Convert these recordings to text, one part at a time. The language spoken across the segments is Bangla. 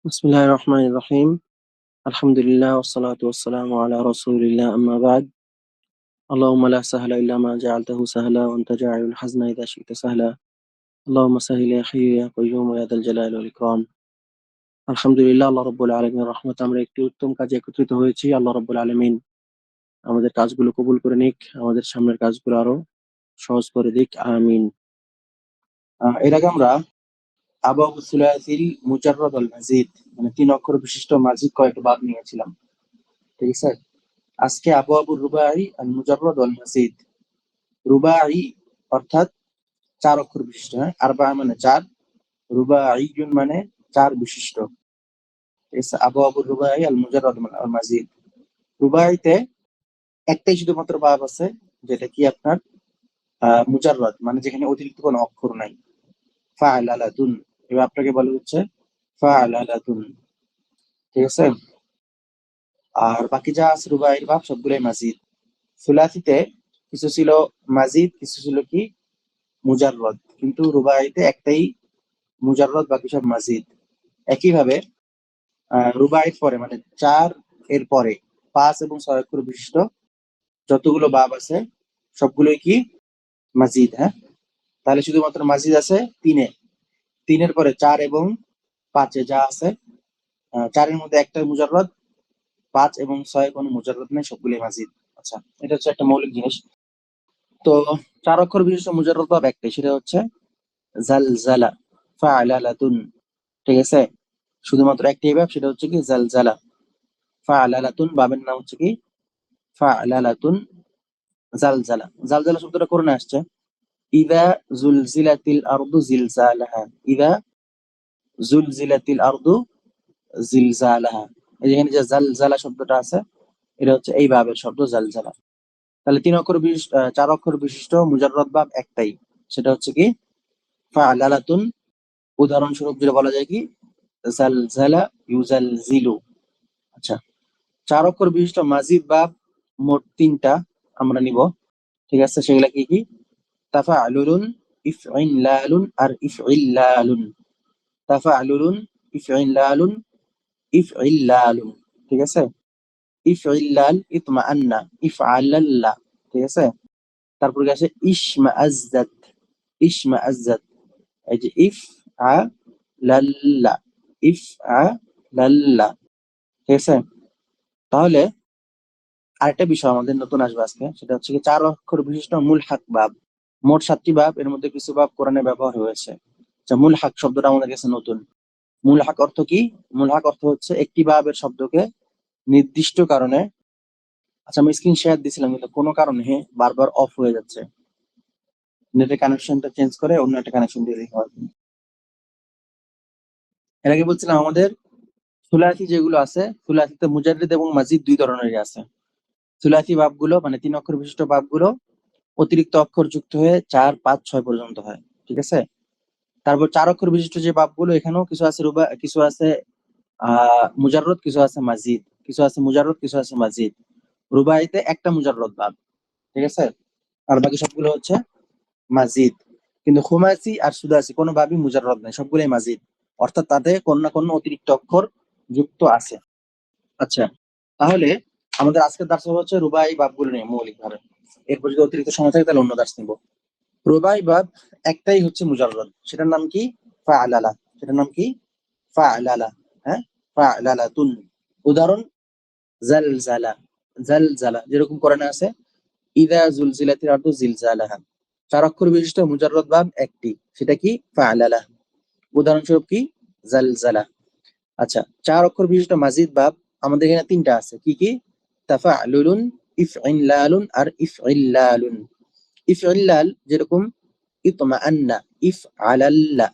বিসমিল্লাহির রহমানির রহিম। আলহামদুলিল্লাহ ওয়াসসালাতু ওয়াসসালামু আলা রাসূলিল্লাহ আম্মা বা'দ। আল্লাহুম্মা লা সাহলা ইল্লা মা জাআলতাহু সাহলা ওয়া আনতা জাইলুল হাজনা ইযা শি'তা সাহলা। আল্লাহুম্মা সাহ্হিল ইয়া হাইয়্যু ইয়া কাইয়্যুম ইয়া যাল জালালি ওয়াল ইকরাম। আলহামদুলিল্লাহ, আল্লাহ রাব্বুল আলামিনের রহমতে আমরা একটি উত্তম কাজে একত্রিত হয়েছি। আল্লাহ রাব্বুল আলামিন আমাদের কাজগুলো কবুল করে নিক, আমাদের সামনের কাজগুলো আরো সহজ করে দিক, আমিন। এর আগে আমরা আবওয়াবু সুলাসিল মুজাররাদ ওয়াল মাজিদ, মানে ৩ অক্ষর বিশিষ্ট মাজিদ কয়েকটা বাব নিয়েছিলাম। ঠিক আছে? আজকে আবওয়াবুর রুবাই আল মুজাররাদ ওয়াল মাজিদ। রুবাই অর্থাৎ ৪ অক্ষর বিশিষ্ট, হ্যাঁ? আরবা মানে ৪, রুবাইয়ুন মানে ৪ বিশিষ্ট। ঠিক আছে? আবওয়াবুর রুবাই আল মুজাররাদ ওয়াল মাজিদ। রুবাইতে একটাই শুধুমাত্র বাব আছে, যেটা কি আপনার মুজাররাদ, মানে যেখানে অতিরিক্ত কোনো অক্ষর নাই। ফাআলালাতুন, এবার আপনাকে বলা হচ্ছে ফাআলালাতুন। ঠিক আছে? আর বাকি যা আছে রুবাইয়ের বাব সবগুলোই মাজিদ। সুলাসিতে কিছু ছিল মাজিদ, কিছু ছিল কি মুজাররদ, কিন্তু রুবাইতে একটাই মুজাররদ, বাকি সব মাজিদ। একইভাবে রুবাইয়ের পরে মানে ৪ এর পরে ৫ এবং ৬ অক্ষর বিশিষ্ট যতগুলো বাব আছে সবগুলোই কি মাজিদ, হ্যাঁ? তাহলে শুধুমাত্র মাজিদ আছে ৩-এ। ৩-এর পরে ৪ এবং ৫-এ যা আছে, ৪-এর মধ্যে একটা মুজাররদ, ৫ এবং ৬ কোনো মুজাররদ নেই, সবগুলোই মাজিদ। আচ্ছা, এটা হচ্ছে একটা মৌলিক জিনিস। তো ৪ অক্ষর বিশিষ্ট মুজাররদ বাব একটাই, সেটা হচ্ছে জালজালা, ফাআলালাতুন। ঠিক আছে? শুধুমাত্র একটাই বাব, সেটা হচ্ছে কি জালজালা। ফাআলালাতুন বাবের নাম হচ্ছে কি ফাআলালাতুন। জালজালা, জালজালা শব্দটা কোরআনে আসছে ইযা জুলজিলাতিল আরদু জিলজালাহা। ইযা জুলজিলাতিল আরদু জিলজালাহা, এই যেখানে যে জালজালা শব্দটা আছে, এটা হচ্ছে এই বাবের শব্দ জালজালা। তাহলে ৩ অক্ষর বিশিষ্ট ৪ অক্ষর বিশিষ্ট মুজাররদ বাব একটাই, সেটা হচ্ছে কি ফাআলালাতুন। উদাহরণস্বরূপ যেটা বলা যায় কি জালজালা ইউজালজিলু। আচ্ছা, ৪ অক্ষর বিশিষ্ট মাজিদ বাব মোট ৩টা আমরা নিব। ঠিক আছে? সেগুলা কি কি? তাফাআলুন, ইফইনলালুন আর ইফইল্লালুন। তাফাআলুন, ইফইনলালুন, ইফইল্লালুন। ঠিক আছে? ইফইল্লাল ইতমাআন্না, ইফআলাল্লা। ঠিক আছে? তারপর কি আছে ইশমাআজ্জাত, ইশমাআজ্জাত। এই যে ইফআলাল্লা, ইফআলাল্লা। ঠিক আছে? তাহলে আরেকটা বিষয় আমাদের নতুন আসবে আজকে, সেটা হচ্ছে কি ৪ অক্ষর বিশিষ্ট মুলহাক বাব। মোট ৭টি বাব, এর মধ্যে কিছু বাব কোরআনে ব্যবহার হয়েছে। আচ্ছা, মুলহাক শব্দটা আমাদের কাছে নতুন। মুলহাক অর্থ কি? মুলহাক অর্থ হচ্ছে একটি বাবের শব্দকে নির্দিষ্ট কারণে, আচ্ছা আমি স্ক্রিন শেয়ার দিছিলাম কিন্তু কোনো কারণে বারবার অফ হয়ে যাচ্ছে। নেটের কানেকশনটা চেঞ্জ করে অন্য একটা কানেকশন দিয়ে দিতে হবে। এর আগে বলছিলাম আমাদের সুলাসি যেগুলো আছে, সুলাসিতে মুজাররিদ এবং মাজিদ ২ ধরনেরই আছে। সুলাসি বাবগুলো মানে ৩ অক্ষর বিশিষ্ট বাবগুলো অতিরিক্ত অক্ষর যুক্ত হয়ে ৪, ৫, ৬ পর্যন্ত হয়। ঠিক আছে? তারপর ৪ অক্ষর বিশিষ্ট যে বাবগুলো, এখানেও কিছু আছে রুবা, কিছু আছে মুজাররদ, কিছু আছে মাজিদ, কিছু আছে মুজাররদ, কিছু আছে মাজিদ। রুবাইতে একটা মুজাররদ বাব। ঠিক আছে? আর বাকি সবগুলো হচ্ছে মাজিদ। কিন্তু খুমাসি আর সুদাসি কোনো বাবই মুজাররদ নাই, সবগুলোই মাজিদ। অর্থাৎ তাতে কোনো না কোনো অতিরিক্ত অক্ষর যুক্ত আছে। আচ্ছা, তাহলে আমাদের আজকের দার্স হচ্ছে রুবাই বাবগুলো নিয়ে মৌলিকভাবে। এরপর যদি অতিরিক্ত সময় থাকে তাহলে অন্য দার্স নিব। রুবাই বাব একটাই হচ্ছে মুজাররদ, সেটার নাম কি ফাআলালা। সেটার নাম কি ফাআলালা, হ্যাঁ? ফাআলালাতুন। উদাহরণ জালজালা, জালজালা যেরকম কোরআনে আছে ইযা জুলজিলাতিল আরদু জিলজালাহা। ৪ অক্ষর বিশিষ্ট মুজাররদ বাব একটি, সেটা কি ফাআলালা। উদাহরণস্বরূপ কি জালজালা। আচ্ছা, ৪ অক্ষর বিশিষ্ট মাজিদ বাব আমাদের এখানে ৩টা আছে। কি কি? তাফাআলুন, ইফইনলালুন আর ইফইল্লালুন। ইফইল্লাল যেরকম ইতমাআন্না, ইফআলাল্লা,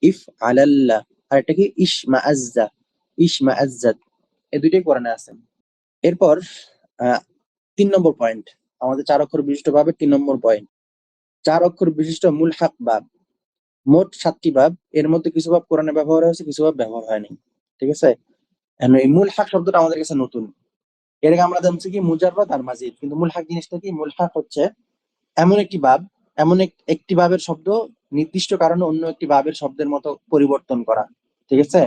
ইফআলাল্লা। আর এটা কি ইশমাআজ্জা, ইশমাআজ্জাত। এই দুইটাই কোরআনে আছে। এরপর ৩ নম্বর পয়েন্ট, আমাদের ৪ অক্ষর বিশিষ্ট বাবের ৩ নম্বর পয়েন্ট, ৪ অক্ষর বিশিষ্ট মুলহাক বাব। মোট ৭টি বাব, এর মধ্যে কিছু বাব কোরআনে ব্যবহার হয়েছে, কিছু বাব ব্যবহার হয়নি। ঠিক আছে? এই মুলহাক শব্দটা আমাদের কাছে নতুন। এর আগে আমরা জানছি কি মুজাররদ আর মাজিদ, কিন্তু মুলহাক জিনিসটা কি? মুলহাক হচ্ছে এমন একটি বাব, এমন একটি বাবের শব্দ নির্দিষ্ট কারণে অন্য একটি বাবের শব্দের মতো পরিবর্তন করা। ঠিক আছে?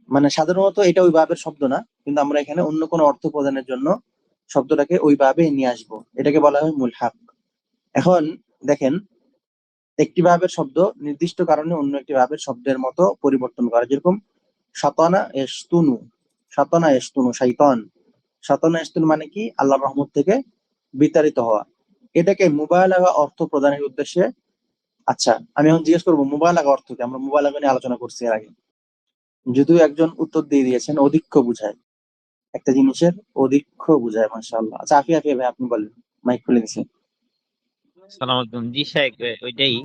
মানে সাধারণত এটা ওই ভাবের শব্দ না, কিন্তু আমরা এখানে অন্য কোনো অর্থ প্রদানের জন্য শব্দটাকে ওইভাবে নিয়ে আসবো, এটাকে বলা হয় মুলহাক। এখন দেখেন, একটি ভাবের শব্দ নির্দিষ্ট কারণে অন্য একটি ভাবের শব্দের মতো পরিবর্তন করে, যেরকম শাতানা ইশতুনু। শাতানা ইশতুনু শাইতান। শাতানা ইশতুনু মানে কি? আল্লাহর রহমত থেকে বিতাড়িত হওয়া। এটাকে মুবালাগা অর্থ প্রদানের উদ্দেশ্যে। আচ্ছা, আমি এখন জিজ্ঞেস করবো মুবালাগা অর্থ কি? আমরা মুবালাগা নিয়ে আলোচনা করছি এর আগে, যদিও একজন উত্তর দিয়ে দিয়েছেন, অধিক্য বুঝায়, একটা জিনিসের অধিক্য বুঝায়। মাশাআল্লাহ। আচ্ছা, আফিয়া আফিয়া ভাই আপনি বলেন, মাইক খুলে দিছে। সালাম আলাইকুম। জি শাইখ, ওইটাই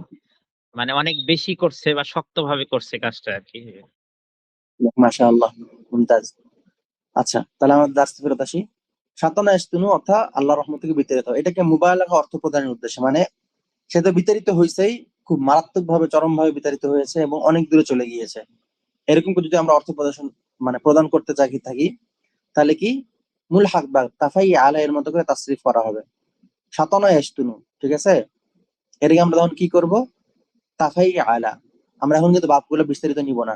মানে অনেক বেশি করছে বা শক্তভাবে করছে কাজটা আর কি। মাশাআল্লাহ, মুমতাজ। আচ্ছা, তাহলে আমাদের দার্সে ফেরত আসি। শাতানা ইশতুনু অর্থাৎ আল্লাহর রহমত থেকে বিতাড়িত হওয়া। এটাকে মুবালাগা অর্থ প্রদানের উদ্দেশ্যে, মানে সে তো বিতাড়িত হয়েছেই, খুব মারাত্মক ভাবে, চরম ভাবে বিতাড়িত হয়েছে এবং অনেক দূরে চলে গিয়েছে, এরকম করে যদি আমরা অর্থ প্রদর্শন মানে প্রদান করতে চাই থাকি, তাহলে কি মুলহাক বা তাফাই আলা এর মতো করে তাসরিফ করা হবে। শাতানা ইশতুনু, ঠিক আছে? এটাকে আমরা তখন কি করব? তাফাই আলা। আমরা এখন কিন্তু বাপগুলো বিস্তারিত নিব না,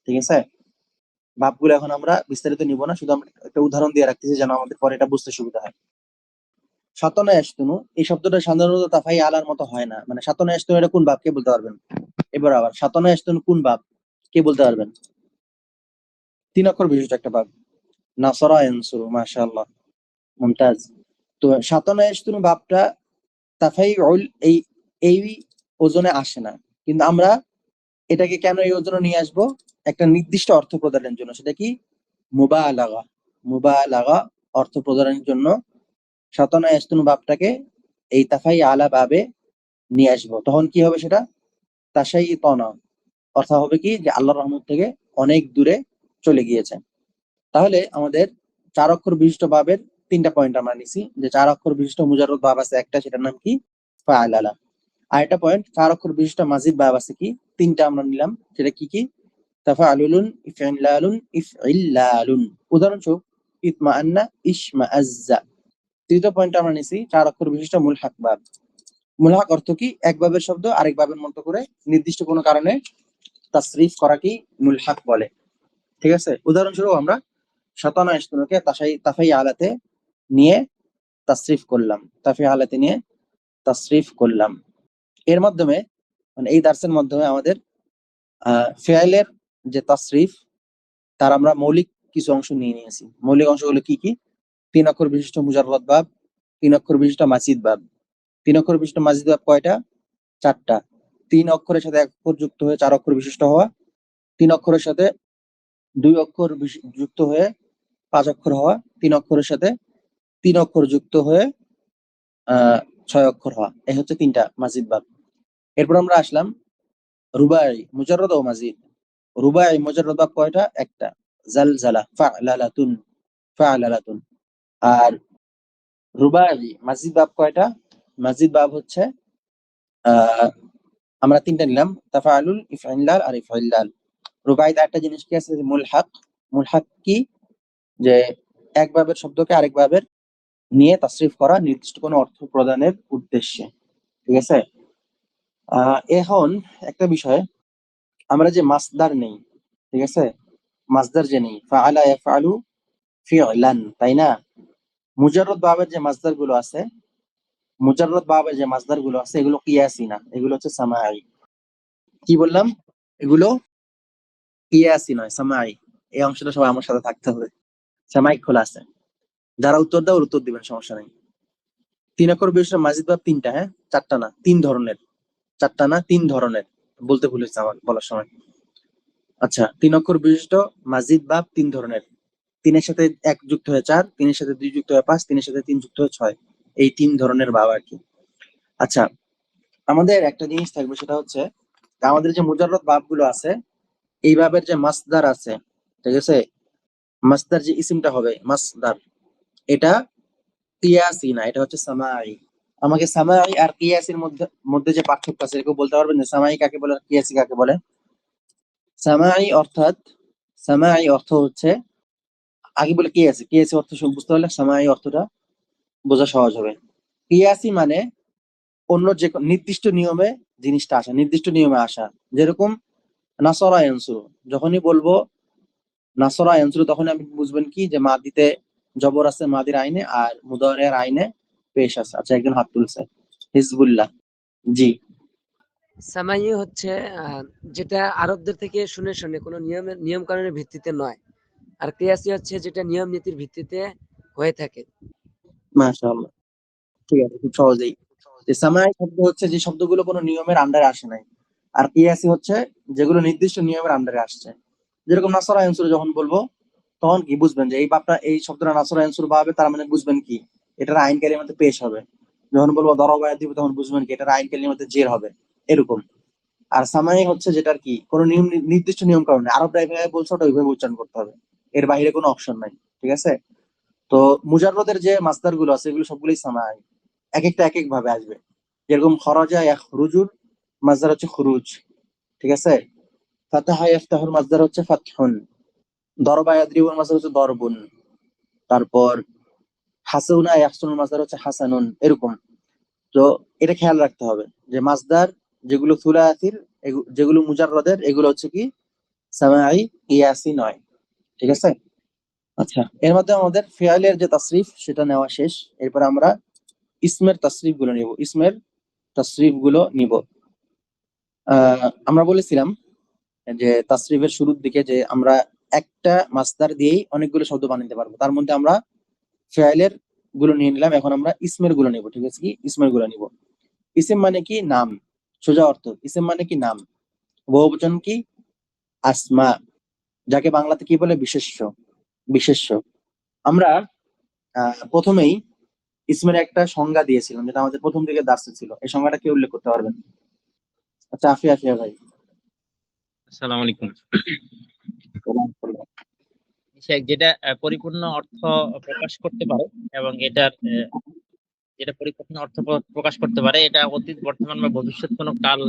ঠিক আছে? বাপগুলো এখন আমরা বিস্তারিত নিব না, শুধু আমরা একটা উদাহরণ দিয়ে রাখতেছি যেন আমাদের পরে এটা বুঝতে সুবিধা হয়। শাতানা ইশতুনু এই শব্দটা সাধারণত তাফাই আলার মতো হয় না, মানে শাতানা ইশতুনু এটা কোন বাপ, কে বলতে পারবেন? এবার আবার শাতানা ইশতুনু কোন বাপ, কে বলতে পারবেন? 3 অক্ষর বিশিষ্ট একটা বাপ। নাসরা ইয়ানসুরু, মাশাআল্লাহ, মুমতাজ। তো শাতানা ইশতুনু বাপটা তাফাইউল এই এই ওজনে আসে না, কিন্তু আমরা এটাকে কেন এই ওজনে নিয়ে আসবো? একটা নির্দিষ্ট অর্থ প্রদানের জন্য। সেটা কি? মুবালাগা। মুবালাগা অর্থ প্রদানের জন্য শাতানা ইশতুনু বাপটাকে এই তাফাই আলা বাবে নিয়ে আসবো। তখন কি হবে সেটা? তাশাইতানা, অর্থাৎ হবে কি যে আল্লাহর রহমত থেকে অনেক দূরে চলে গিয়েছে। তাহলে আমাদের 4 অক্ষর বিশিষ্ট ভাবের 3টা পয়েন্ট আমরা নিছি। যে 4 অক্ষর বিশিষ্ট মুজাররদ ভাব আছে একটা, সেটার নাম কি? ফাআলালা। আরেকটা পয়েন্ট, 4 অক্ষর বিশিষ্ট মাজিদ ভাব আছে কি? 3টা আমরা নিলাম, সেটা কি কি? তাফাআলুলুন, ইফইলালুন, ইফইল্লালুন। উদাহরণস্বরূপ ইতমাআন্না, ইশমাআজ্জা। তৃতীয় পয়েন্ট আমরা নিছি 4 অক্ষর বিশিষ্ট মুলহাক ভাব। মুলহাক অর্থ কি? এক ভাবের শব্দ আরেক ভাবের মতো করে নির্দিষ্ট কোনো কারণে তাসরিফ করা কি মুলহাক বলে, ঠিক আছে? উদাহরণস্বরূপ আমরা শাতানা ইশতুনুকে তাফাই আলাতে নিয়ে তাসরিফ করলাম, তাফাই আলাতে নিয়ে তাসরিফ করলাম। এর মাধ্যমে মানে এই দার্সের মাধ্যমে আমাদের ফেয়ালের যে তাসরিফ, তার আমরা মৌলিক কিছু অংশ নিয়ে নিয়েছি। মৌলিক অংশগুলো কি কি? 3 অক্ষর বিশিষ্ট মুজাররদ ভাব, 3 অক্ষর বিশিষ্ট মাজিদ ভাব। 3 অক্ষর বিশিষ্ট মাজিদ ভাব কয়টা? 4টা। 3 অক্ষরের সাথে 1 অক্ষর যুক্ত হয়ে 4 অক্ষর বিশিষ্ট হওয়া, 3 অক্ষরের সাথে 2 অক্ষর যুক্ত হয়ে 5 অক্ষর হওয়া, 3 অক্ষরের সাথে 3 অক্ষর যুক্ত হয়ে 6 অক্ষর হওয়া। এই হচ্ছে 3টা মাজিদ ভাব। এরপর আমরা আসলাম রুবাই, মুজাররদ ও মাজিদ। রুবাই মুজাররদ ভাব কয়টা? একটা, জালজালা, ফা'লালাতুন, ফা'লালাতুন। আর রুবাই মাজিদ ভাব কয়টা? মাজিদ ভাব হচ্ছে আমরা 3টা নিলাম, তাফাআলুল, ইফইলাল আর ইফইল্লাল। রুবাইতে একটা জিনিস কি আছে? মুলহাক। মুলহাক কি? যে এক ভাবের শব্দকে আরেক ভাবের নিয়ে তাসরিফ করা নির্দিষ্ট কোনো অর্থ প্রদানের উদ্দেশ্যে, ঠিক আছে? এখন একটা বিষয়, আমরা যে মাসদার নেই, ঠিক আছে? মাসদার যে নেই, ফাআলা ইয়াফআলু ফি'লান, তাই না? মুজাররদ ভাবের যে মাসদার গুলো আছে, মুজাররদ ভাবের যে মাসদার গুলো আছে, এগুলো কিয়াসি না, এগুলো হচ্ছে সামাই। কি বললাম? এগুলো কিয়াসি নয়, সামাই। এই অংশটা সবাই আমার সাথে থাকতে হবে। সামাই খোলা আছে, যারা উত্তর দাও উত্তর দিবেন, সমস্যা নেই। 3 অক্ষর বিশিষ্ট মাজিদ ভাব 3টা, হ্যাঁ, 4টা না, 3 ধরনের। 4টা না, 3 ধরনের, বলতে ভুলেছি আমার বলার সময়। আচ্ছা, 3 অক্ষর বিশিষ্ট মাজিদ ভাব 3 ধরনের। 3 এর সাথে 1 যুক্ত হয়ে 4, 3 এর সাথে 2 যুক্ত হয়ে 5, 3 এর সাথে 3 যুক্ত হয়ে 6। এই 3 ধরনের ভাব আর কি। আচ্ছা, আমাদের একটা জিনিস থাকবে, সেটা হচ্ছে আমাদের যে মুজাররদ ভাবগুলো আছে, এই ভাবের যে মাসদার আছে, ঠিক আছে? মাসদার যে ইসিমটা হবে মাসদার, এটা কিয়াসি না, এটা হচ্ছে সামাই। আমাকে সামাই আর কিয়াসির মধ্যে মধ্যে যে পার্থক্য আছে, এরকম বলতে পারবেন যে সামাই কাকে বলে আর কিয়াসি কাকে বলে? সামাই অর্থাৎ, সামাই অর্থ হচ্ছে, আগে বলে কিয়াসি, কিয়াসি অর্থ বুঝতে পারলে সামাই অর্থটা বোঝা সহজ হবে। কিয়াসি মানে অন্য যে নির্দিষ্ট নিয়মে জিনিসটা আসা, নির্দিষ্ট নিয়মে আসা। যেরকম নাসরা ইয়ানসুরু, যখনই বলবো নাসরা ইয়ানসুরু তখন আপনি বুঝবেন কি যে মাদিতে জবর আছে মাদির আইনে আর মুদারের আইনে পেশ আছে। আচ্ছা, একজন হাত তুলছে, হিজবুল্লাহ। জি। সামাই হচ্ছে যেটা আরবদের থেকে শুনে শুনে কোনো নিয়ম কানুনের ভিত্তিতে নয়, আর কিয়াসি হচ্ছে যেটা নিয়ম নীতির ভিত্তিতে হয়ে থাকে। মাশাআল্লাহ, ঠিক আছে, খুব সহজেই। যে সামাই শব্দ হচ্ছে যে শব্দগুলো কোনো নিয়মের আন্ডারে আসে নাই, আর কিয়াসি হচ্ছে যেগুলো নির্দিষ্ট নিয়মের আন্ডারে আসছে। যেরকম নাসরা ইয়ানসুরু যখন বলবো তখন কি বুঝবেন যে এই বাপটা এই শব্দটা নাসরা ইয়ানসুরু বা হবে, তার মানে বুঝবেন কি এটার আইন কালিমাতে পেশ হবে। যখন বলবো দরবা দিব তখন বুঝবেন কি এটার আইন কালিমাতে জের হবে, এরকম। আর সামাই হচ্ছে যেটার কি কোনো নিয়ম নির্দিষ্ট নিয়ম কারণে আরবরা এইভাবে বলছে ওটা ওইভাবে উচ্চারণ করতে হবে, এর বাইরে কোনো অপশন নাই। ঠিক আছে? তো মুজাররদের যে মাসদার গুলো আছে এগুলো সবগুলোই সামাই, এক একটা এক এক ভাবে আসবে। যেরকম খরাজা ইয়াখরুজুর মাসদার হচ্ছে খুরুজ। ঠিক আছে? ফাতাহা ইয়াফতাহুর মাসদার হচ্ছে ফাতহুন। দরবা ইয়াদরিবুর মাসদার হচ্ছে দরবুন। তারপর হাসুনা ইয়াহসুনুর মাসদার হচ্ছে হাসানুন, এরকম। তো এটা খেয়াল রাখতে হবে যে মাসদার যেগুলো সুলাসির, যেগুলো মুজাররদের, এগুলো হচ্ছে কি সামাই, কিয়াসি নয়। ঠিক আছে? আচ্ছা, এর মধ্যে আমাদের ফিআলের যে তাসরিফ সেটা নেওয়া শেষ। এরপর আমরা ইসমের তাসরিফ গুলো নিব। ইসমের তাসরিফ গুলো নিব। আমরা বলেছিলাম যে তাসরিফের শুরুর দিকে যে আমরা একটা মাসদার দিয়েই অনেকগুলো শব্দ বানাতে পারবো। তার মধ্যে আমরা ফিআলের গুলো নিয়ে নিলাম, এখন আমরা ইসমের গুলো নিব। ঠিক আছে? কি ইসমের গুলো নিব। ইসিম মানে কি নাম, সোজা অর্থ। ইসিম মানে কি নাম, বহুবচন কি আসমা, যাকে বাংলাতে কি বলে বিশেষ্য। বিশেষ্য। আমরা প্রথমেই ইসমের একটা সংজ্ঞা দিয়েছিলাম, যেটা আমাদের প্রথম দিকে দার্সে ছিল। এই সংজ্ঞাটা কি উল্লেখ করতে পারবেন? আচ্ছা, আফিয়া আফিয়া ভাই। আসসালামু আলাইকুম। যেটা পরিপূর্ণ অর্থ প্রকাশ করতে পারে, এবং এটার যেটা পরিপূর্ণ অর্থ প্রকাশ করতে পারে, এটা অতীত, বর্তমান বা ভবিষ্যৎ কোনো কাল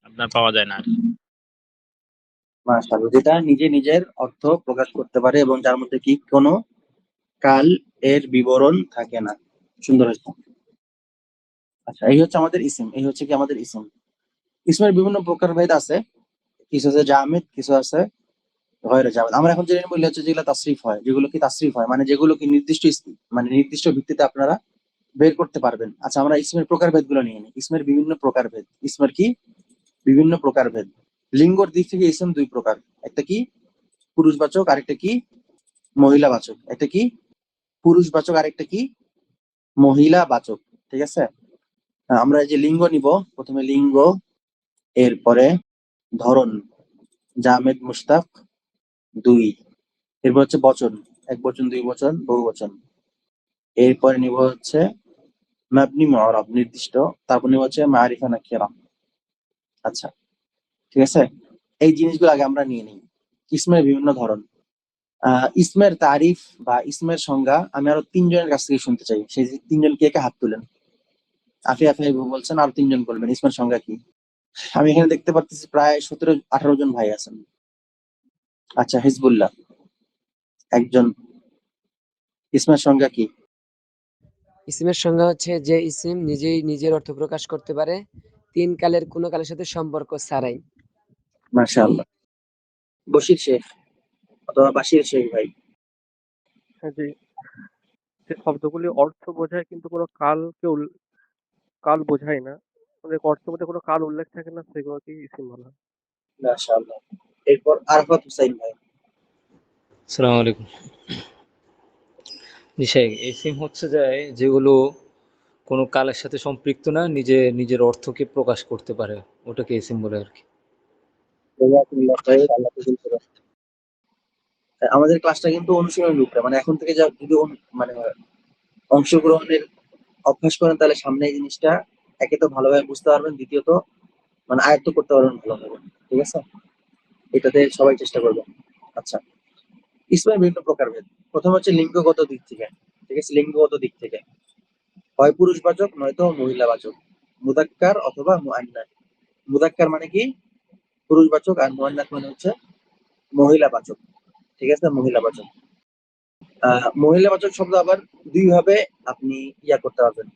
আপনার পাওয়া যায় না আর কি। মাশাআল্লাহ, যেটা নিজে নিজের অর্থ প্রকাশ করতে পারে এবং যার মধ্যে কি কোনো কাল এর বিবরণ থাকে না। সুন্দর হয়েছে। আচ্ছা, এই হচ্ছে আমাদের ইসিম, এই হচ্ছে কি আমাদের ইসিম। ইসমের বিভিন্ন প্রকারভেদ আছে, কিছু আছে জামিদ, কিছু আছে গয়রে জামিদ। আমরা এখন জেনে বললে হচ্ছে যেগুলো তাসরিফ হয়, যেগুলো কি তাসরিফ হয় মানে যেগুলো কি নির্দিষ্ট মানে নির্দিষ্ট ভিত্তিতে আপনারা বের করতে পারবেন। আচ্ছা, আমরা ইসমের প্রকারভেদ গুলো নিয়ে নিই। ইসমের বিভিন্ন প্রকারভেদ। ইসমের কি বিভিন্ন প্রকারভেদ। লিঙ্গর দিক থেকে ইসম দুই প্রকার, একটা কি পুরুষবাচক, আরেকটা কি মহিলাবাচক। একটা কি পুরুষবাচক, আরেকটা কি মহিলাবাচক। ঠিক আছে? আমরা এই যে লিঙ্গ নিব, প্রথমে লিঙ্গ, এরপরে ধরন, জামেদ মুশতাক দুই, এরপর হচ্ছে বচন, এক বচন, দুই বচন, বহু বচন। এরপরে নিব হচ্ছে মাবনি মুআরাব, নির্দিষ্ট। তারপর নিব হচ্ছে মারিফা নাকিরা। আচ্ছা, ঠিক আছে? এই জিনিসগুলো আগে আমরা নিয়ে নিই। ইসমের বিভিন্ন ধরন। ইসমের তারিফ বা ইসমের সংজ্ঞা আমি আরো তিনজনের কাছ থেকে শুনতে চাই। সেই তিনজন কে কে হাত তুলেন? আফিয়া আফিয়া বলছেন, আর তিনজন বলবেন ইসমের সংজ্ঞা কি। আমি এখানে দেখতে পাচ্ছি প্রায় 17-18 জন ভাই আছেন। আচ্ছা, হিজবুল্লাহ একজন, ইসমের সংজ্ঞা কি? ইসিমের সংজ্ঞা হচ্ছে যে ইসিম নিজেই নিজের অর্থ প্রকাশ করতে পারে, তিন কালের কোনো কালের সাথে সম্পর্ক ছাড়াই। মাশাআল্লাহ। বশির শেখ অথবা বাশির শেখ ভাই। হ্যাঁ, যে শব্দগুলি অর্থ বোঝায় কিন্তু কোনো কাল বোঝায় না, ওদের অর্থের মধ্যে কোনো কাল উল্লেখ থাকে না, সেগুলোকেই ইসিম বলা হয়। মাশাআল্লাহ। এরপর আরাফাত হুসাইন ভাই। আসসালামু আলাইকুম। জি শেখ, এসিম হচ্ছে যে যেগুলো কোনো কালের সাথে সম্পৃক্ত না, নিজে নিজের অর্থকে প্রকাশ করতে পারে, ওটাকে এসিম বলে আর কি। জাযাকুমুল্লাহ খাইর, আল্লাহ কবুল করুন। আমাদের ক্লাসটা কিন্তু অনুশীলনের রূপে, মানে এখন থেকে যা যদি মানে অংশগ্রহণের অভ্যাস করেন তাহলে সামনে এই জিনিসটা একে তো ভালোভাবে বুঝতে পারবেন, দ্বিতীয়ত মানে আয়ত্ত করতে পারবেন ভালোভাবে। ঠিক আছে? এটাতে সবাই চেষ্টা করবেন। আচ্ছা, ইসমের বিভিন্ন প্রকারভেদ। প্রথম হচ্ছে লিঙ্গগত দিক থেকে। ঠিক আছে? লিঙ্গগত দিক থেকে হয় পুরুষবাচক নয়তো মহিলাবাচক, মুযাক্কার অথবা মুআন্নাথ। মুযাক্কার মানে কি পুরুষবাচক, আর মুআন্নাথ মানে হচ্ছে মহিলাবাচক। ঠিক আছে? মহিলাবাচক। মহিলাবাচক শব্দ আবার দুই ভাবে আপনি করতে পারবেন।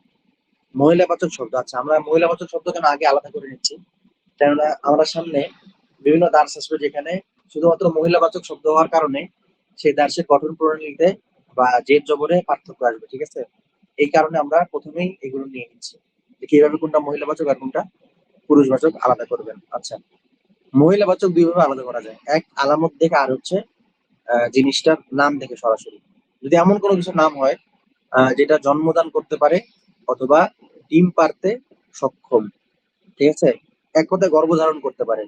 মহিলাবাচক শব্দ, আচ্ছা আমরা মহিলাবাচক শব্দ কেন আগে আলাদা করে নিচ্ছি, কেননা আমরা সামনে বিভিন্ন দার্স আসবে যেখানে শুধুমাত্র মহিলাবাচক শব্দ হওয়ার কারণে সেই দার্শের গঠন প্রণালীতে বা জেদ জবরে পার্থক্য আসবে, ঠিক আছে? এই কারণে আমরা প্রথমেই এগুলো নিয়ে নিচ্ছি যে কিভাবে কোনটা মহিলাবাচক আর কোনটা পুরুষবাচক আলাদা করবেন। আচ্ছা, মহিলাবাচক দুইভাবে আলাদা করা যায়, এক আলামত দেখে, আর হচ্ছে জিনিসটার নাম দেখে সরাসরি। যদি এমন কোনো কিছু নাম হয় যেটা জন্মদান করতে পারে অথবা ডিম পারতে সক্ষম, ঠিক আছে, এক কথায় গর্ভধারণ করতে পারে,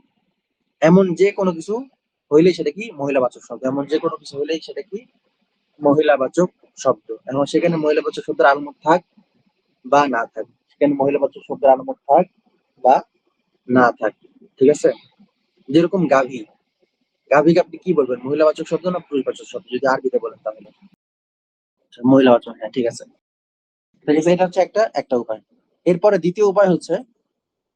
এমন যে কোনো কিছু হইলেই সেটা কি মহিলাবাচক শব্দ। এমন যে কোনো কিছু হইলেই সেটা কি মহিলাবাচক শব্দ। এখন সেখানে মহিলাবাচক শব্দের আলামত থাক বা না থাক, সেখানে মহিলাবাচক শব্দের আলামত থাক বা না থাক, ঠিক আছে? যেরকম গাভী, গাভীকে আপনি কি বলবেন, মহিলাবাচক শব্দ না পুরুষবাচক শব্দ? যদি আরবিতে বলেন তাহলে মহিলাবাচক, হ্যাঁ ঠিক আছে। ঠিক আছে, এটা হচ্ছে একটা উপায়। এরপরে দ্বিতীয় উপায় হচ্ছে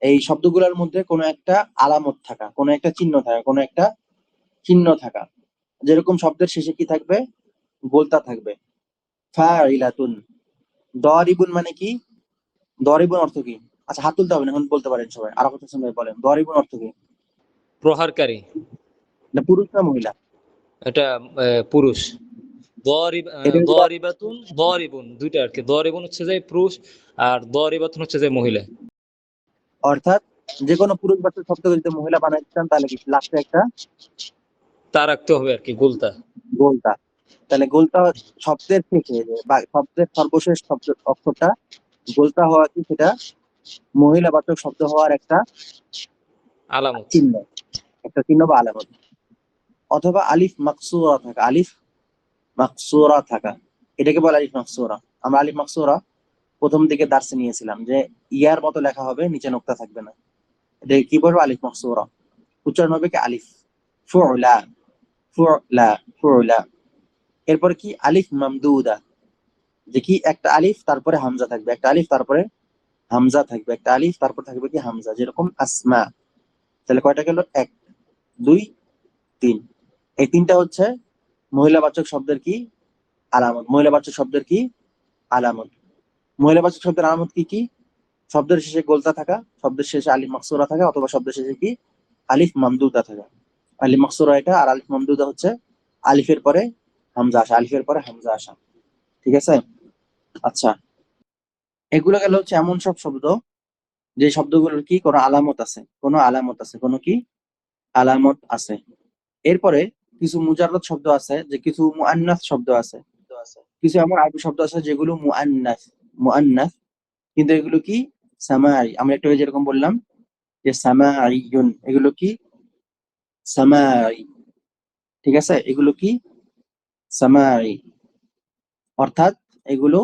এই শব্দগুলোর মধ্যে কোনো একটা আলামত থাকা, কোনো একটা চিহ্ন থাকা, কোনো একটা চিহ্ন থাকা। যেরকম শব্দের শেষে কি থাকবে, গোলতা থাকবে, ফাইলাতুন। দরিবুন মানে কি, দরিবুন অর্থ কি? আচ্ছা হাত তুলতে হবে না, এখন বলতে পারেন সবাই, আর কথা শুনবে বলেন, দরিবুন অর্থ কি? প্রহারকারী। এটা পুরুষ না মহিলা? এটা পুরুষ। এটা যদি দরিবাতুন দরিবুন দুইটা আর কি। দরিবুন হচ্ছে যে পুরুষ আর দরিবাতুন হচ্ছে যে মহিলা। অর্থাৎ যে কোনো পুরুষবাচক শব্দ যদি মহিলা বানাইতে চান তাহলে কি লাস্টে একটা তা রাখতে হবে আর কি, গোলতা। গোলতা। তাহলে গোলতা শব্দের শেষে বা শব্দের সর্বশেষ শব্দ অক্ষরটা গোলতা হওয়া কি সেটা মহিলাবাচক শব্দ হওয়ার একটা আলামত। চিহ্ন, একটা চিহ্ন বা আলামত। অথবা আলিফ মাকসুরা থাকা, আলিফ মাকসুরা থাকা, এটাকে বলে আলিফ মাকসুরা। আমরা আলিফ মাকসুরা প্রথম দিকে দার্সে নিয়েছিলাম যে ইয়ার মতো লেখা হবে, নিচে নোক্তা থাকবে না, এটা কি বলবো, আলিফ মাকসুরা। উচ্চারণ হবে কি আলিফ, ফুলা, ফুলা, ফুলা। এরপরে কি আলিফ মামদুদা, যে কি একটা আলিফ তারপরে হামজা থাকবে, একটা আলিফ তারপরে হামজা থাকবে, একটা আলিফ তারপর থাকবে কি হামজা, যেরকম আসমা। তাহলে কয়টা গেল, 1 2 3। এই তিনটা হচ্ছে মহিলাবাচক শব্দের কি আলামত। মহিলাবাচক শব্দের কি আলামত। মহিলাবাচক শব্দের আলামত কি কি? শব্দের শেষে গোলতা থাকা, শব্দের শেষে আলিফ মাকসুরা থাকা, অথবা শব্দের শেষে কি আলিফ মামদুদা থাকা। আলিফ মাকসুরা এটা, আর আলিফ মামদুদা হচ্ছে আলিফের পরে হামজা আসা, আলিফের পরে হামজা আসা, ঠিক আছে? আচ্ছা, এগুলো গেল হচ্ছে এমন সব শব্দ যে শব্দগুলোর কি কোনো আলামত আছে, কোনো আলামত আছে, কোনো কি আলামত আছে। এরপরে কিছু মুজাররদ শব্দ আছে, যে কিছু মুআন্নাস শব্দ আছে, কিছু এমন আরবি শব্দ আছে যেগুলো মুআন্নাস, মুআন্নাস কিন্তু এগুলো কি সামাই। আমরা একটু আগে যেরকম বললাম যে সামাইয়ুন, এগুলো কি সামাই, ঠিক আছে? এগুলো কি সামাই, অর্থাৎ এগুলো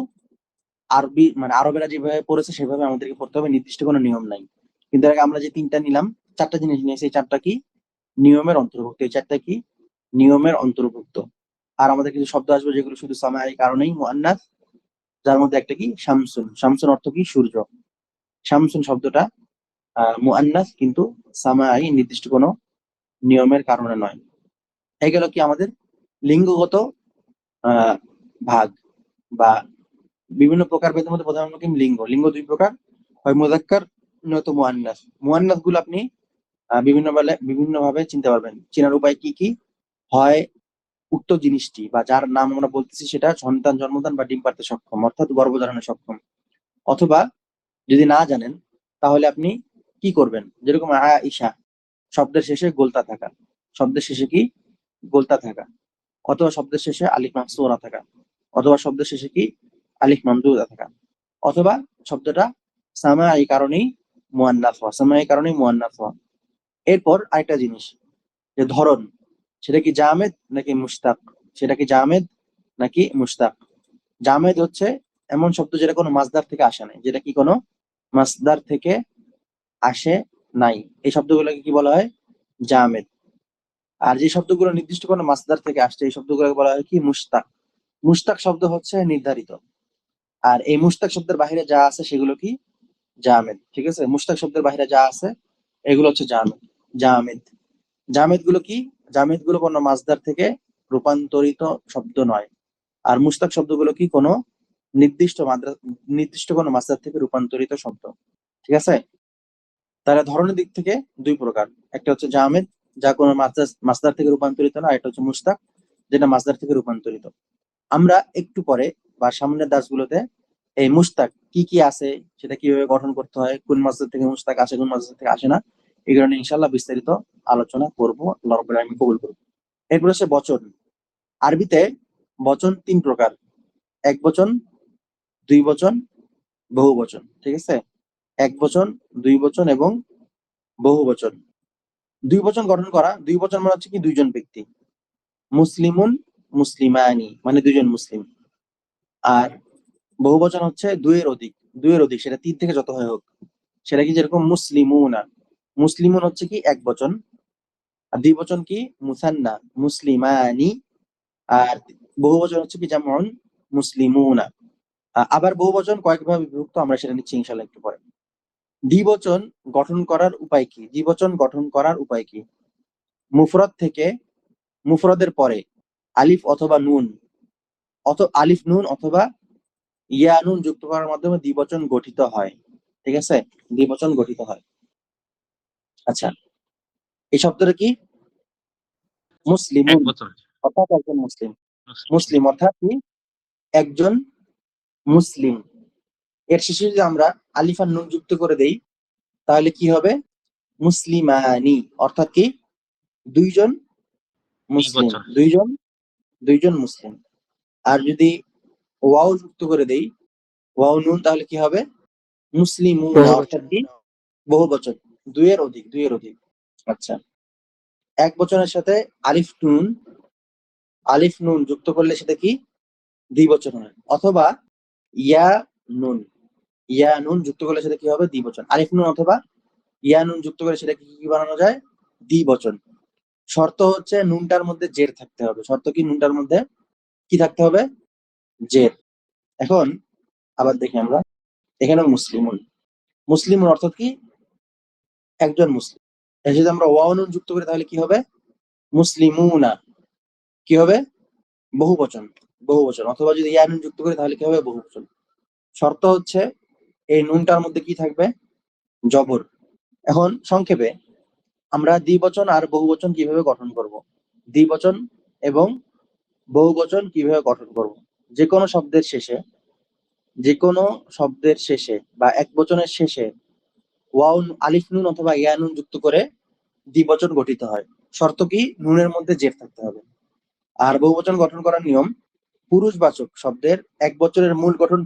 আরবি মানে আরবেরা যেভাবে পড়েছে সেভাবে আমাদেরকে পড়তে হবে, নির্দিষ্ট কোনো নিয়ম নাই। কিন্তু এর আগে আমরা যে তিনটা নিলাম, চারটা জিনিস নিয়েছি, এই চারটা কি নিয়মের অন্তর্ভুক্ত, এই চারটা কি নিয়মের অন্তর্ভুক্ত। আর আমাদের কিছু শব্দ আসবে যেগুলো শুধু সামাই কারণেই মুআন্নাস, যার মধ্যে একটা কি শামসুন। শামসুন অর্থ কি সূর্য। শামসুন শব্দটা মুআন্নাস, কিন্তু সামাই নির্দিষ্ট কোনো নিয়মের কারণে নয়। এই গেল কি আমাদের লিঙ্গগত আহ ভাগ বা বিভিন্ন প্রকার ভেদের মধ্যে প্রধানত কি লিঙ্গ। লিঙ্গ দুই প্রকার, হয় মুযাক্কার নয়তো মুআন্নাস। মুআন্নাস গুলো আপনি বিভিন্ন ভাবে চিনতে পারবেন। চেনার উপায় কি কি? হয় উক্ত জিনিসটি বা যার নাম আমরা বলতেছি সেটা সন্তান জন্মদান বা ডিম পাড়তে সক্ষম, অর্থাৎ গর্ভধারণে সক্ষম। অথবা যদি না জানেন তাহলে আপনি কি করবেন, যেরকম আয়েশা শব্দের শেষে গোলতা থাকা, শব্দের শেষে কি গোলতা থাকা, অথবা শব্দের শেষে আলিফ মাকসুরা থাকা, অথবা শব্দের শেষে কি আলিফ মামদুদা থাকা, অথবা শব্দটা সামাই কারণেই মুআন্নাস হওয়া, সামাই কারণেই মুআন্নাস হওয়া। এরপর আরেকটা জিনিস, যে ধরন, সেটা কি জামেদ নাকি মুশতাক, সেটা কি জামেদ নাকি মুশতাক। জামেদ হচ্ছে এমন শব্দ যেটা কোনো মাসদার থেকে আসে নাই, যেটা কি কোনো মাসদার থেকে আসে নাই, এই শব্দগুলোকে কি বলা হয় জামেদ। আর যে শব্দগুলো নির্দিষ্ট কোনো মাসদার থেকে আসছে এই শব্দগুলোকে বলা হয় কি মুশতাক। মুশতাক শব্দ হচ্ছে নির্ধারিত, আর এই মুশতাক শব্দের বাইরে যা আছে সেগুলো কি জামেদ, ঠিক আছে? মুশতাক শব্দের বাইরে যা আছে এগুলো হচ্ছে জামেদ। জামেদ, জামেদ গুলো কি, জামেদ গুলো কোনো মাসদার থেকে রূপান্তরিত শব্দ নয়, আর মুশতাক শব্দগুলো কি কোনো নির্দিষ্ট কোনো মাসদার থেকে রূপান্তরিত শব্দ, ঠিক আছে? তাহলে ধরনের দিক থেকে দুই প্রকার, একটা হচ্ছে জামেদ, যা কোনো মাসদার থেকে রূপান্তরিত না, এটা হচ্ছে মুশতাক যেটা মাসদার থেকে রূপান্তরিত। আমরা একটু পরে বা সামনের দাসগুলোতে এই মুশতাক কি কি আছে, সেটা কিভাবে গঠন করতে হয়, কোন মাসদার থেকে মুশতাক আসে, কোন মাসদার থেকে আসে না, এই কারণে ইনশাআল্লাহ বিস্তারিত আলোচনা করবো। আল্লাহ রাব্বুল আলামিন কবুল করুন। এরপর হচ্ছে বচন। আরবিতে বচন 3 প্রকার: এক বচন, দুই বচন, বহু বচন। ঠিক আছে, এক বচন, দুই বচন এবং বহু বচন। দুই বচন গঠন করা, দুই বচন মানে হচ্ছে কি দুইজন ব্যক্তি, মুসলিমুন, মুসলিমানি মানে দুইজন মুসলিম। আর বহু বচন হচ্ছে দুইয়ের অধিক, দুইয়ের অধিক, সেটা 3 থেকে যত হয় হোক। সেটা কি, যেরকম মুসলিমুনা, মুসলিমুন হচ্ছে কি এক বচন, আর দুই বচন কি মুসান্না, মুসলিমানি। আর বহু বচন হচ্ছে কি যেমন মুসলিমুনা। আবার বহু বচন কয়েকভাবে বিভক্ত, আমরা সেটা নিচ্ছি ইনশাআল্লাহ একটু পরে। দ্বিবচন গঠন করার উপায় কি? দ্বিবচন গঠন করার উপায় কি? মুফরদ থেকে, মুফরদের পরে আলিফ অথবা নুন, আলিফ নুন অথবা ইয়া নুন যুক্ত করার মাধ্যমে দ্বিবচন গঠিত হয়। ঠিক আছে, দ্বিবচন গঠিত হয়। আচ্ছা, এই শব্দটা কি? এক মুসলিমুন, বছর অর্থাৎ একজন মুসলিম। মুসলিম। মুসলিম অর্থাৎ কি একজন মুসলিম। এর শেষে যদি আমরা আলিফ আর নুন যুক্ত করে দেই তাহলে কি হবে? মুসলিমানি, অর্থাৎ কি দুইজন মুসলিম, বছর দুইজন মুসলিম। আর যদি ওয়াও যুক্ত করে দেই, ওয়াও নুন, তাহলে কি হবে? মুসলিমুনা, বহু অর্থাৎ বচন। কি বহু বচন, দুইয়ের অধিক, দুইয়ের অধিক। আচ্ছা, এক বচনের সাথে আলিফ নুন যুক্ত করলে সেটা কি দ্বিবচন হয়, অথবা ইয়া নুন, ইয়া নুন যুক্ত করলে সেটা কি হবে? দ্বিবচন। আলিফ নুন অথবা ইয়া নুন যুক্ত করে সেটা কি বানানো যায়? দ্বিবচন। শর্ত হচ্ছে নুনটার মধ্যে জের থাকতে হবে। শর্ত কি? নুনটার মধ্যে কি থাকতে হবে? জের। এখন আবার দেখি আমরা এখানে মুসলিমুন, মুসলিমুন অর্থাৎ কি একজন মুসলিম। এর সাথে আমরা ওয়াও নুন যুক্ত করি তাহলে কি হবে? মুসলিমুনা, কি হবে? বহু বচন, বহু বচন। অথবা যদি ইয়া নুন যুক্ত করি তাহলে কি হবে? বহু বচন। শর্ত হচ্ছে এই নুনটার মধ্যে কি থাকবে? জবর। এখন সংক্ষেপে আমরা দ্বিবচন আর বহুবচন কিভাবে গঠন করব, দ্বিবচন এবং বহুবচন কিভাবে গঠন করব। যে কোনো শব্দের শেষে বা এক বচনের শেষে ওয়াও, আলিফ নুন অথবা ইয়া নুন যুক্ত করে দ্বিবচন গঠিত হয়। শর্ত কি? নুনের মধ্যে জের থাকতে হবে। আর বহুবচন গঠন করার নিয়ম, পুরুষবাচক শব্দের এক বচনের মূল গঠন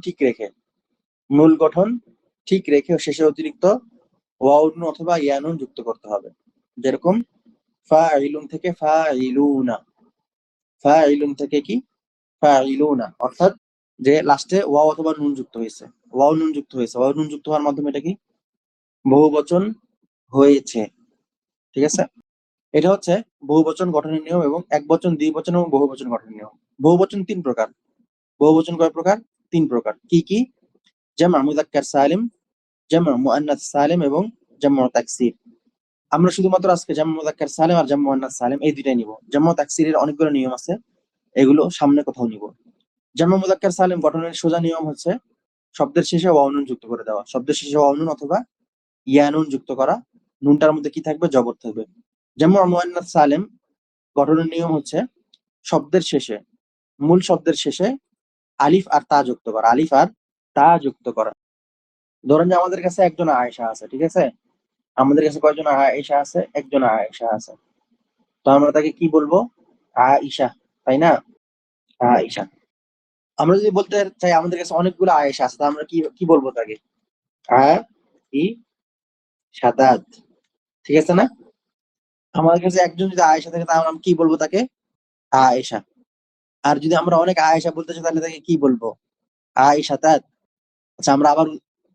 ঠিক রেখে শেষে অতিরিক্ত ওয়াও নুন অথবা ইয়া নুন যুক্ত করতে হবে। যেরকম ফাইলুন থেকে ফাইলুনা, ফাইলুন থেকে কি ফাইলুনা, অর্থাৎ যে লাস্টে ওয়াও অথবা নুন যুক্ত হয়েছে, ওয়াও নুন যুক্ত হওয়ার মাধ্যমে এটা কি বহুবচন হয়েছে। ঠিক আছে, এটা হচ্ছে বহুবচন গঠনের নিয়ম এবং একবচন, দ্বিবচন এবং বহুবচন গঠনের নিয়ম। বহুবচন 3 প্রকার। বহুবচন কয় প্রকার? 3 প্রকার। কি কি? জামা মুযাক্কার সালিম, জামা মুআন্নাস সালিম এবং জামা তাকসির। আমরা শুধুমাত্র আজকে জামা মুযাক্কার সালিম আর জামা মুআন্নাস সালিম এই দুইটাই নিব। জামা তাকসিরের অনেকগুলো নিয়ম আছে, এগুলো সামনে কোথাও নিব। জামা মুযাক্কার সালিম গঠনের সোজা নিয়ম হচ্ছে শব্দের শেষে ওয়াও নুন যুক্ত করে দেওয়া। শব্দের শেষে ওয়াও নুন অথবা ইয়া নুন যুক্ত করা, নুনটার মধ্যে কি থাকবে? জবর থাকবে। জামা মুআন্নাস সালিম গঠনের নিয়ম হচ্ছে মূল শব্দের শেষে আলিফ আর তা যুক্ত করা, আলিফ আর তা যুক্ত করা। ধরেন যে আমাদের কাছে একজন আয়েশা আছে, ঠিক আছে, আমাদের কাছে কয়জন আয়েশা আছে? একজন আয়েশা আছে। তো আমরা তাকে কি বলবো? আয়েশা, তাই না? আয়েশা। আমরা যদি বলতে চাই আমাদের কাছে অনেকগুলো আয়েশা আছে, তা আমরা কি কি বলবো তাকে? আয়েশাতাত, ঠিক আছে না? আমাদের কাছে একজন যদি আয়েশা থাকে তাহলে আমরা কি বলবো তাকে? আয়েশা। আর যদি আমরা অনেক আয়েশা বলতে চাই তাহলে তাকে কি বলবো? আয়েশাতাত। আচ্ছা, আমরা আবার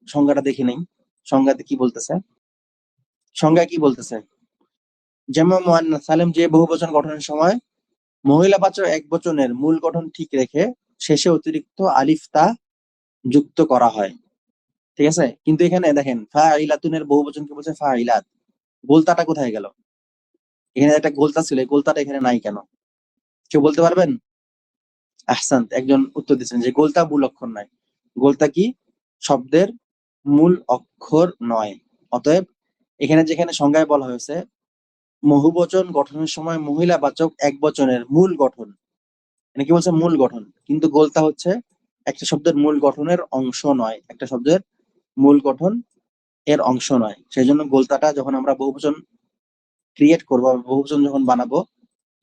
সংজ্ঞাটা দেখে নেই। সংজ্ঞাতে কি বলতেছে? সংজ্ঞায় কি বলতেছে? জামা মুআন্নাস সালিম যে বহুবচন গঠনের সময় মহিলাবাচক একবচনের মূল গঠন ঠিক রেখে শেষে অতিরিক্ত আলিফ তা যুক্ত করা হয়। ঠিক আছে, কিন্তু এখানে দেখেন ফাইলাতুনের বহুবচন কি বলছে? ফাইলাত। গোলতাটা কোথায় গেল? এখানে একটা গোলতা ছিল, এই গোলতাটা এখানে নাই কেন? কেউ বলতে পারবেন? আহসান, একজন উত্তর দিচ্ছেন যে গোলতা মূল অক্ষর নয়। গোলতা কি? শব্দের মূল অক্ষর নয়। অতএব এখানে যেখানে সংজ্ঞায় বলা হয়েছে বহুবচন গঠনের সময় মহিলাবাচক একবচনের মূল গঠন, মানে কি বলছে মূল গঠন, কিন্তু গোলতা হচ্ছে একটা শব্দের মূল গঠনের অংশ নয়, একটা শব্দের মূল গঠন এর অংশ নয়। সেই জন্য গোলতাটা যখন আমরা বহুবচন ক্রিয়েট করবো, বহুবচন যখন বানাবো,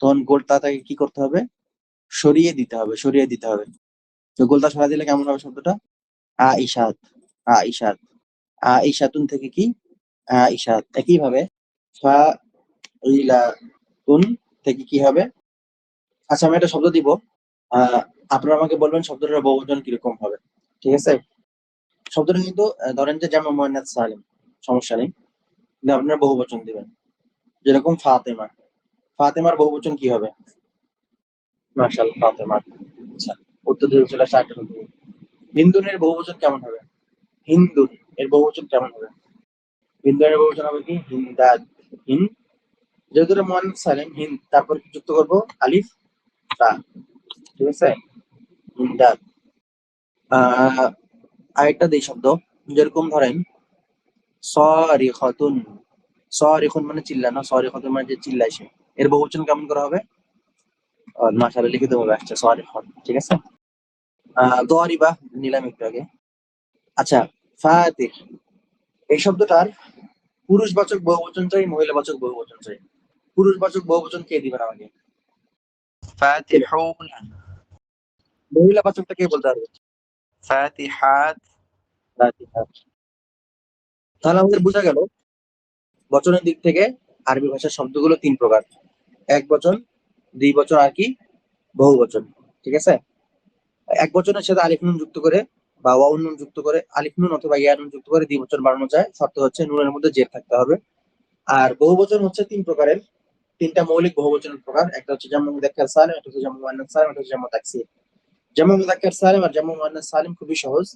তখন গোলতাটাকে কি করতে হবে, সরিয়ে দিতে হবে, সরিয়ে দিতে হবে। তো গোলতা সরিয়ে দিলে কেমন হবে শব্দটা? আইশাত, আইশাত, আইশাতুন থেকে কি আইশাত। একইভাবে ফাইলাতুন থেকে কি হবে? আচ্ছা আমি একটা শব্দ দিব, আপনারা আমাকে বলবেন শব্দটার বহুবচন কিরকম হবে, ঠিক আছে? শব্দটা কিন্তু ধরেন যে যেমন মুয়ান্নাস সালিম, সমস্যা নেই, কিন্তু আপনারা বহুবচন দিবেন। যেরকম ফাতেমা, ফাতেমার বহুবচন কি হবে? মাশাআল্লাহ, ফাতেমা। আচ্ছা, উত্তর দিয়ে চলে আসে আরেকটা শব্দ। হিন্দুনের বহুবচন কেমন হবে? হিন্দুন এর বহুবচন কেমন হবে? হিন্দুনের বহুবচন হবে কি? হিন্দাদ। হিন, যেহেতু এটা মুয়ান্নাস সালিম, হিন তারপর কি যুক্ত করব? আলিফ তা, ঠিক আছে? হিন্দাদ। আরেকটা দেই শব্দ, যেরকম ধরেন সরিখাতুন, সরিখুন মানে চিল্লানো, সরিখাতুন মানে যে চিল্লায় সে, এর বহুবচন কেমন করা হবে? মাশাআল্লাহ লিখিত ভাবে আসছে সরিখাত, ঠিক আছে? দরিবা নিলাম একটু আগে। আচ্ছা, ফাতিহ এই শব্দটার পুরুষবাচক বহুবচন চাই, মহিলাবাচক বহুবচন চাই। পুরুষবাচক বহুবচন কে দিবেন আমাকে? فاتحون মহিলাবাচকটা কে বলতে পারবে? فاتحات ফাতিহাত। তাহলে আমাদের বোঝা গেল বচনের দিক থেকে আরবি ভাষার শব্দগুলো তিন প্রকার: এক বচন, দুই বচন আর কি বহুবচন, ঠিক আছে? এক বচনের সাথে আলিফ নুন যুক্ত করে বা ওয়াও নুন যুক্ত করে, আলিফ নুন অথবা ইয়া নুন যুক্ত করে দ্বিবচন বানানো যায়, শর্ত হচ্ছে নুনের মধ্যে জের থাকতে হবে। আর বহুবচন হচ্ছে তিন প্রকারের, তিনটা মৌলিক বহুবচনের প্রকার, একটা হচ্ছে জামু মুযাক্কার সালিম, একটা হচ্ছে জামু মুআন্নাস সালিম, একটা হচ্ছে জামু তাকসীর। জামু মুযাক্কার সালিম আর জামু মুআন্নাস সালিম খুবই সহজ।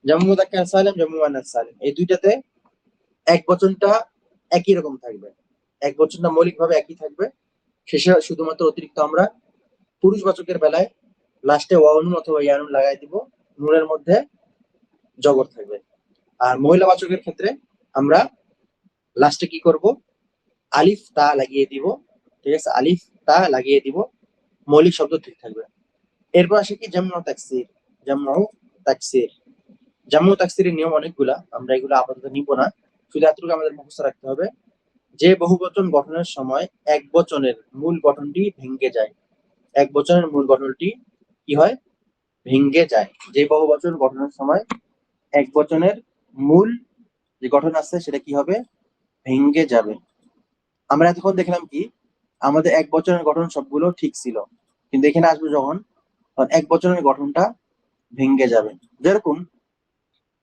জামু মুযাক্কার সালিম, জামু মুআন্নাস সালিম এই দুইটাতে এক বচনটা একই রকম থাকবে, এক বচনটা মৌলিকভাবে একই থাকবে, শেষে শুধুমাত্র অতিরিক্ত আমরা পুরুষবাচকের বেলায় লাস্টে ওয়াও নুন অথবা ইয়া নুন লাগাই দিব, নুনের মধ্যে জবর থাকবে। আর মহিলাবাচকের ক্ষেত্রে আমরা লাস্টে কি করব? আলিফ তা লাগিয়ে দিব, ঠিক আছে? আলিফ তা লাগিয়ে দিব, মৌলিক শব্দ ঠিক থাকবে। এরপর আসে কি জামু তাকসীর। জামু তাকসীর, জামু তাকসীরের নিয়ম অনেকগুলা, আমরা এগুলো আপাতত নিব না, শুধু এতটুকু আমাদের মুখস্থ রাখতে হবে যে বহুবচন গঠনের সময় এক বচনের মূল গঠনটি ভেঙে যায়। এক বচনের মূল গঠনটি কি হয়? ভেঙে যায়। যে বহুবচন গঠনের সময় এক বচনের মূল যে গঠন আছে সেটা কি হবে? ভেঙে যাবে। আমরা এতক্ষণ দেখলাম কি আমাদের এক বচনের গঠন সবগুলো ঠিক ছিল, কিন্তু এখানে আসবে যখন, তখন এক বচনের গঠনটা ভেঙে যাবে। যেরকম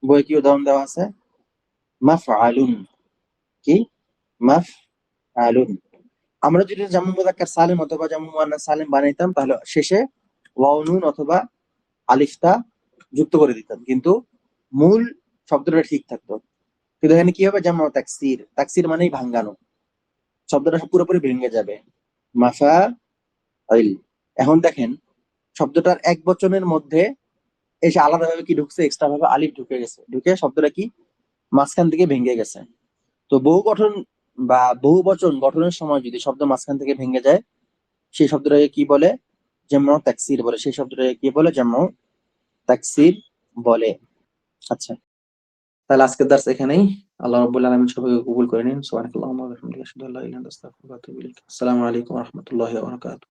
বই কি উদাহরণ দেওয়া আছে? মাফআলুন, কি মাফআলুন। আমরা যদি জামু মুযাক্কার সালিম অথবা জামু মুআন্নাস সালিম বানাইতাম, তাহলে শেষে ওয়াও নুন অথবা আলিফ তা যুক্ত করে দিতাম, কিন্তু মূল শব্দটা ঠিক থাকতো। কিন্তু এখানে কি হবে? জামু তাকসীর, তাকসীর মানেই ভাঙানো, শব্দটা পুরোপুরি ভেঙে যাবে। মাফাইল। এখন দেখেন শব্দটার এক বচনের মধ্যে এসে আলাদাভাবে কি ঢুকছে? এক্সট্রা ভাবে আলিফ ঢুকে গেছে, ঢুকে শব্দটা কি মাঝখান থেকে ভেঙে গেছে। তো বহু গঠন বা বহু বচন গঠনের সময় যদি শব্দ মাঝখান থেকে ভেঙে যায়, সেই শব্দটাকে কি বলে? জামু তাকসীর বলে। সেই শব্দটাকে কি বলে? জামু তাকসীর বলে। আচ্ছা, তাহলে আজকের দার্স এখানেই। আল্লাহ রাব্বুল আলামিন সবাইকে কবুল করে নিন। সুবহানাকাল্লাহুম্মা ওয়া বিহামদিকা আশহাদু আল্লা ইলাহা ইল্লা আনতা আস্তাগফিরুকা ওয়া আতুবু ইলাইক। আসসালামু আলাইকুম ওয়া রাহমাতুল্লাহি ওয়া বারাকাতুহু।